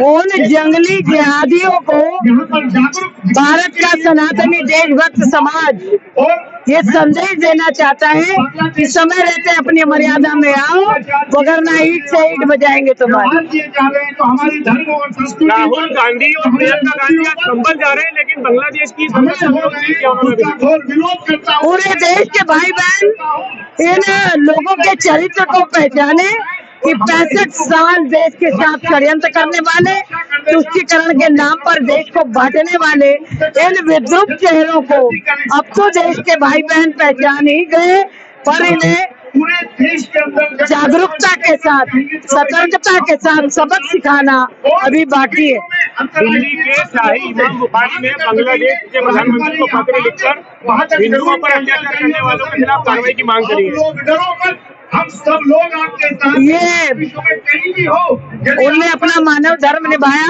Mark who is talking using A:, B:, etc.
A: उन जंगली जिहादियों को भारत का सनातनी देशभक्त समाज ये संदेश देना चाहता है कि समय रहते अपनी मर्यादा में आओ, वगरना ईट से ईट बजाएंगे तुम्हारे।
B: राहुल गांधी और प्रियंका गांधी आज संभल जा रहे हैं, लेकिन बांग्लादेश की
A: पूरे देश के भाई बहन इन लोगों के चरित्र को पहचाने कि 65 साल देश के साथ षड्यंत्र करने वाले, तुष्टीकरण के नाम पर देश को बांटने वाले इन विद्रुप चेहरों को अब तो देश के भाई बहन पहचान ही गए, पर इन्हें जागरूकता के साथ, सतर्कता के साथ सबक सिखाना अभी बाकी है।
B: दिल्ली के शाही इमाम बुखारी ने बांग्लादेश के प्रधानमंत्री को पत्र लिखकर हिंदुओं पर अत्याचार करने वालों के खिलाफ कार्रवाई की मांग करी है।
C: हम सब लोग आपके साथ
A: ये उनने अपना मानव धर्म निभाया,